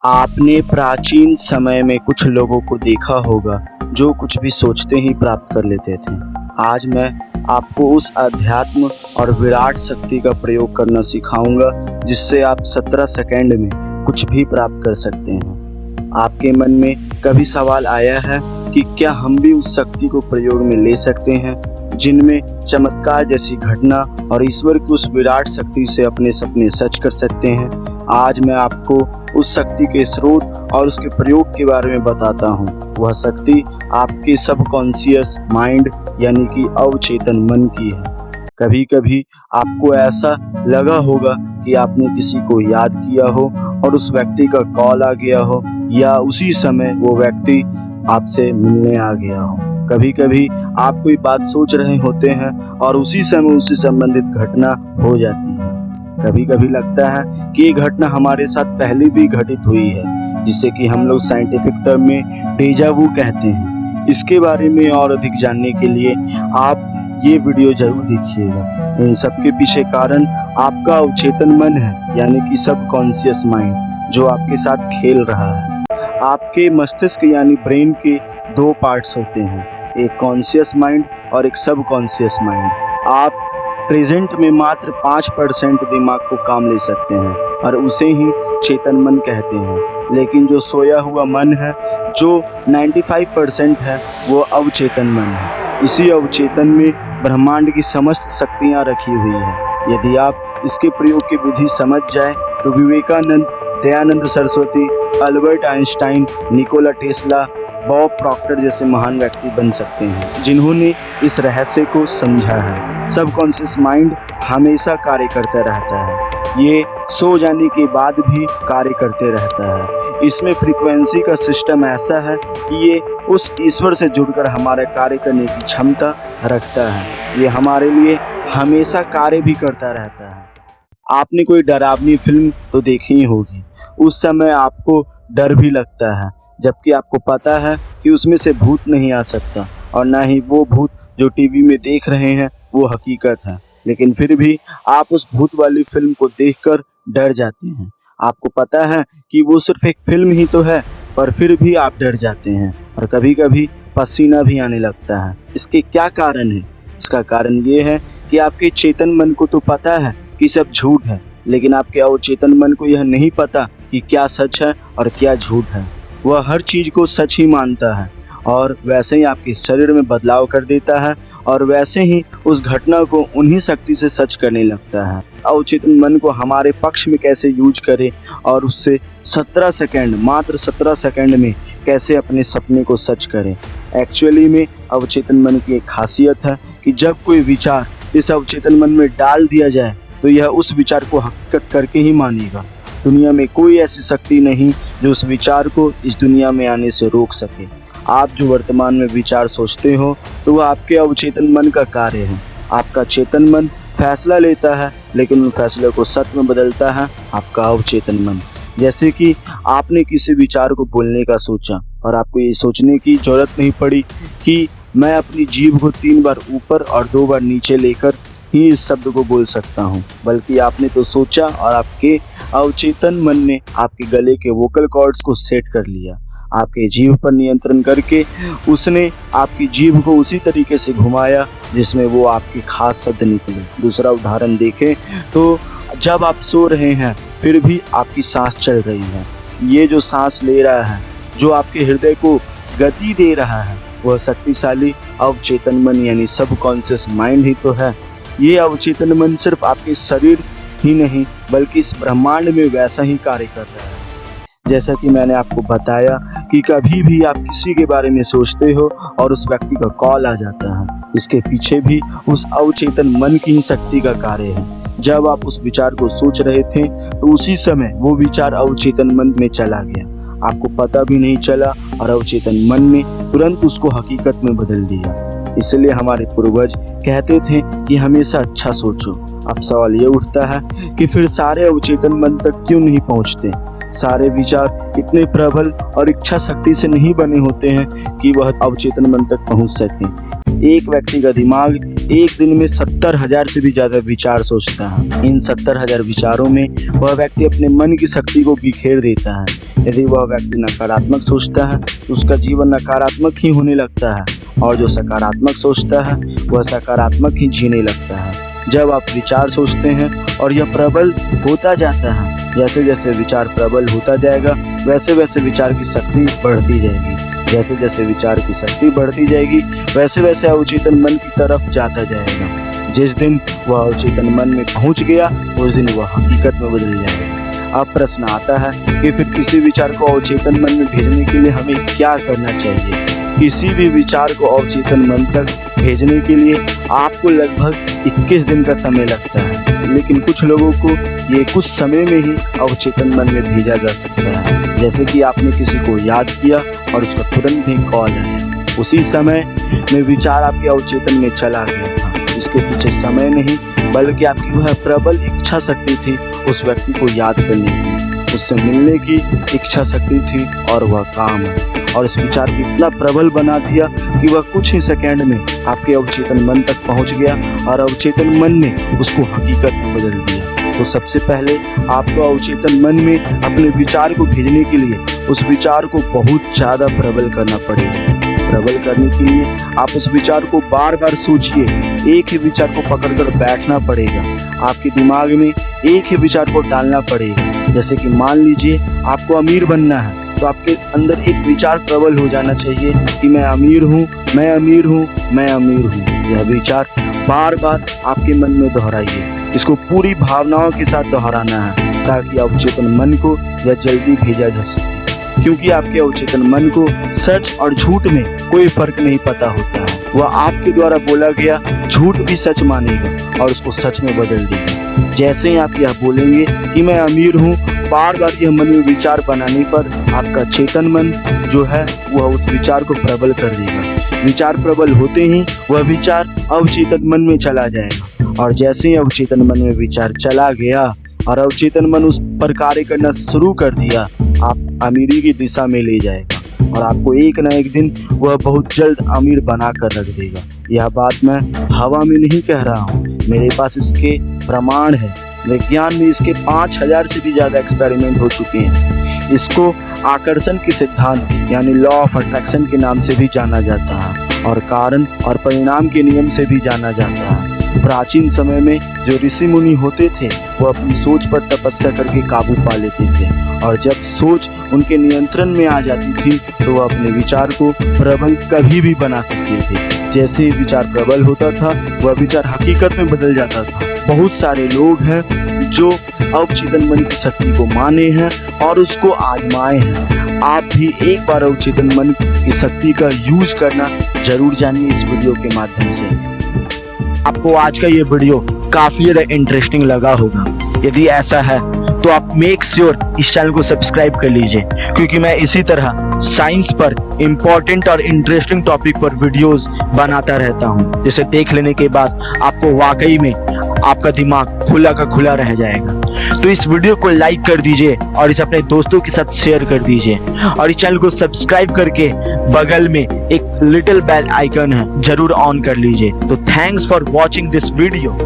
आपने प्राचीन समय में कुछ लोगों को देखा होगा जो कुछ भी सोचते ही प्राप्त कर लेते थे। आज मैं आपको उस अध्यात्म और विराट शक्ति का प्रयोग करना सिखाऊंगा जिससे आप 17 सेकंड में कुछ भी प्राप्त कर सकते हैं। आपके मन में कभी सवाल आया है कि क्या हम भी उस शक्ति को प्रयोग में ले सकते हैं, जिनमें चमत्कार जैसी घटना और ईश्वर की उस विराट शक्ति से अपने सपने सच कर सकते हैं। आज मैं आपको उस शक्ति के स्रोत और उसके प्रयोग के बारे में बताता हूँ। वह शक्ति आपके सबकॉन्शियस माइंड यानी कि अवचेतन मन की है। कभी कभी आपको ऐसा लगा होगा कि आपने किसी को याद किया हो और उस व्यक्ति का कॉल आ गया हो, या उसी समय वो व्यक्ति आपसे मिलने आ गया हो। कभी कभी आप कोई बात सोच रहे होते हैं और उसी समय उससे संबंधित घटना हो जाती है। कभी कभी लगता है कि ये घटना हमारे साथ पहले भी घटित हुई है, जिसे कि हम लोग साइंटिफिक टर्म में डेजा वू कहते हैं। इसके बारे में और अधिक जानने के लिए आप ये वीडियो जरूर देखिएगा। इन सब के पीछे कारण आपका अवचेतन मन है, यानी कि सबकॉन्शियस माइंड, जो आपके साथ खेल रहा है। आपके मस्तिष्क यानी ब्रेन के दो पार्ट्स होते हैं, एक कॉन्शियस माइंड और एक सबकॉन्शियस माइंड। आप प्रेजेंट में मात्र 5% दिमाग को काम ले सकते हैं और उसे ही चेतन मन कहते हैं। लेकिन जो सोया हुआ मन है, जो 95% है, वो अवचेतन मन है। इसी अवचेतन में ब्रह्मांड की समस्त शक्तियाँ रखी हुई है। यदि आप इसके प्रयोग की विधि समझ जाए तो Vivekananda, Dayanand Saraswati, Albert Einstein, Nikola Tesla, Bob Proctor जैसे महान व्यक्ति बन सकते हैं, जिन्होंने इस रहस्य को समझा है। सबकॉन्शियस माइंड हमेशा कार्य करता रहता है। ये सो जाने के बाद भी कार्य करते रहता है। इसमें फ्रीक्वेंसी का सिस्टम ऐसा है कि ये उस ईश्वर से जुड़कर हमारे कार्य करने की क्षमता रखता है। ये हमारे लिए हमेशा कार्य भी करता रहता है। आपने कोई डरावनी फिल्म तो देखी ही होगी। उस समय आपको डर भी लगता है, जबकि आपको पता है कि उसमें से भूत नहीं आ सकता और ना ही वो भूत जो टीवी में देख रहे हैं वो हकीकत है। लेकिन फिर भी आप उस भूत वाली फिल्म को देखकर डर जाते हैं। आपको पता है कि वो सिर्फ एक फिल्म ही तो है, पर फिर भी आप डर जाते हैं और कभी कभी पसीना भी आने लगता है। इसके क्या कारण है? इसका कारण ये है कि आपके चेतन मन को तो पता है कि सब झूठ है, लेकिन आपके अवचेतन मन को यह नहीं पता कि क्या सच है और क्या झूठ है। वह हर चीज को सच ही मानता है और वैसे ही आपके शरीर में बदलाव कर देता है और वैसे ही उस घटना को उन्हीं शक्ति से सच करने लगता है। अवचेतन मन को हमारे पक्ष में कैसे यूज करें और उससे 17 सेकंड, मात्र 17 सेकंड में कैसे अपने सपने को सच करें। एक्चुअली में अवचेतन मन की एक खासियत है कि जब कोई विचार इस अवचेतन मन में डाल दिया जाए तो यह उस विचार को हकीकत करके ही मानेगा। दुनिया में कोई ऐसी शक्ति नहीं जो उस विचार को इस दुनिया में आने से रोक सके। आप जो वर्तमान में विचार सोचते हो तो वह आपके अवचेतन मन का कार्य है। आपका चेतन मन फैसला लेता है, लेकिन उन फैसलों को सच में बदलता है आपका अवचेतन मन। जैसे कि आपने किसी विचार को बोलने का सोचा और आपको ये सोचने की जरूरत नहीं पड़ी कि मैं अपनी जीभ को 3 बार ऊपर और 2 बार नीचे लेकर ही इस शब्द को बोल सकता हूँ, बल्कि आपने तो सोचा और आपके अवचेतन मन ने आपके गले के वोकल कॉर्ड्स को सेट कर लिया। आपके जीभ पर नियंत्रण करके उसने आपकी जीभ को उसी तरीके से घुमाया जिसमें वो आपके खास शब्द निकले। दूसरा उदाहरण देखें तो जब आप सो रहे हैं फिर भी आपकी सांस चल रही है। ये जो सांस ले रहा है, जो आपके हृदय को गति दे रहा है, वह शक्तिशाली अवचेतन मन यानी सबकॉन्शियस माइंड ही तो है। ये अवचेतन मन सिर्फ आपके शरीर ही नहीं बल्कि इस ब्रह्मांड में वैसा ही कार्य कर रहा है। जैसा कि मैंने आपको बताया कि कभी भी आप किसी के बारे में सोचते हो और उस व्यक्ति का कॉल आ जाता है, इसके पीछे भी उस अवचेतन मन की ही शक्ति का कार्य है। जब आप उस विचार को सोच रहे थे तो उसी समय वो विचार अवचेतन मन में चला गया, आपको पता भी नहीं चला और अवचेतन मन ने तुरंत उसको हकीकत में बदल दिया। इसलिए हमारे पूर्वज कहते थे कि हमेशा अच्छा सोचो। अब सवाल ये उठता है कि फिर सारे अवचेतन मन तक क्यों नहीं पहुंचते? सारे विचार इतने प्रबल और इच्छा शक्ति से नहीं बने होते हैं कि वह अवचेतन मन तक पहुंच सके। एक व्यक्ति का दिमाग एक दिन में 70,000 से भी ज़्यादा विचार सोचता है। इन 70,000 विचारों में वह व्यक्ति अपने मन की शक्ति को बिखेर देता है। यदि वह व्यक्ति नकारात्मक सोचता है तो उसका जीवन नकारात्मक ही होने लगता है, और जो सकारात्मक सोचता है वह सकारात्मक ही जीने लगता है। जब आप विचार सोचते हैं और यह प्रबल होता जाता है, जैसे जैसे विचार प्रबल होता जाएगा वैसे वैसे विचार की शक्ति बढ़ती जाएगी। जैसे जैसे विचार की शक्ति बढ़ती जाएगी वैसे वैसे अवचेतन मन की तरफ जाता जाएगा। जिस दिन वह अवचेतन मन में पहुंच गया उस दिन वह हकीकत में बदल जाएगा। अब प्रश्न आता है कि फिर किसी विचार को अवचेतन मन में भेजने के लिए हमें क्या करना चाहिए। किसी भी विचार को अवचेतन मन तक भेजने के लिए आपको लगभग 21 दिन का समय लगता है, लेकिन कुछ लोगों को ये कुछ समय में ही अवचेतन मन में भेजा जा सकता है। जैसे कि आपने किसी को याद किया और उसका तुरंत ही कॉल आया, उसी समय में विचार आपके अवचेतन में चला गया था। इसके पीछे समय नहीं बल्कि आपकी वह प्रबल इच्छा शक्ति थी उस व्यक्ति को याद करने की, उससे मिलने की इच्छा शक्ति थी और वह काम है। और इस विचार को इतना प्रबल बना दिया कि वह कुछ ही सेकंड में आपके अवचेतन मन तक पहुंच गया और अवचेतन मन ने उसको हकीकत में बदल दिया। तो सबसे पहले आपको अवचेतन मन में अपने विचार को भेजने के लिए उस विचार को बहुत ज़्यादा प्रबल करना पड़ेगा। प्रबल करने के लिए आप उस विचार को बार बार सोचिए। एक ही विचार को पकड़कर बैठना पड़ेगा। आपके दिमाग में एक ही विचार को डालना पड़ेगा। जैसे कि मान लीजिए आपको अमीर बनना है, तो आपके अंदर एक विचार प्रबल हो जाना चाहिए कि मैं अमीर हूँ, मैं अमीर हूँ, मैं अमीर हूँ। यह विचार बार बार आपके मन में दोहराइए। इसको पूरी भावनाओं के साथ दोहराना है ताकि अवचेतन मन को यह जल्दी भेजा जा सके। क्योंकि आपके अवचेतन मन को सच और झूठ में कोई फर्क नहीं पता होता है। वह आपके द्वारा बोला गया झूठ भी सच मानेगा और उसको सच में बदल देगा। जैसे ही आप यह बोलेंगे कि मैं अमीर हूँ, बार बार यह मन में विचार बनाने पर आपका चेतन मन जो है वह उस विचार को प्रबल कर देगा। विचार प्रबल होते ही वह विचार अवचेतन मन में चला जाएगा, और जैसे ही अवचेतन मन में विचार चला गया और अवचेतन मन उस पर कार्य करना शुरू कर दिया, आप अमीरी की दिशा में ले जाएगा और आपको एक न एक दिन वह बहुत जल्द अमीर बना कर रख देगा। यह बात मैं हवा में नहीं कह रहा हूँ, मेरे पास इसके प्रमाण है। विज्ञान में इसके 5000 से भी ज़्यादा एक्सपेरिमेंट हो चुके हैं। इसको आकर्षण के सिद्धांत यानी लॉ ऑफ अट्रैक्शन के नाम से भी जाना जाता है और कारण और परिणाम के नियम से भी जाना जाता है। प्राचीन समय में जो ऋषि मुनि होते थे वो अपनी सोच पर तपस्या करके काबू पा लेते थे, और जब सोच उनके नियंत्रण में आ जाती थी तो वह अपने विचार को प्रबल कभी भी बना सकते थे। जैसे ही विचार प्रबल होता था वह विचार हकीकत में बदल जाता था। बहुत सारे लोग हैं जो अवचेतन मन की शक्ति को माने हैं और उसको आजमाए हैं। आप भी एक बार अवचेतन मन की शक्ति का यूज करना जरूर जानिए इस वीडियो के माध्यम से। आपको आज का ये वीडियो काफी ज़्यादा इंटरेस्टिंग लगा होगा। यदि ऐसा है तो आप मेक श्योर इस चैनल को सब्सक्राइब कर लीजिए, क्योंकि मैं इसी तरह साइंस पर इम्पोर्टेंट और इंटरेस्टिंग टॉपिक पर वीडियोस बनाता रहता हूं, जिसे देख लेने के बाद आपको वाकई में आपका दिमाग खुला का खुला रह जाएगा। तो इस वीडियो को लाइक कर दीजिए और इसे अपने दोस्तों के साथ शेयर कर दीजिए, और इस चैनल को सब्सक्राइब करके बगल में एक लिटिल बेल आइकन है जरूर ऑन कर लीजिए। तो thanks for watching this video.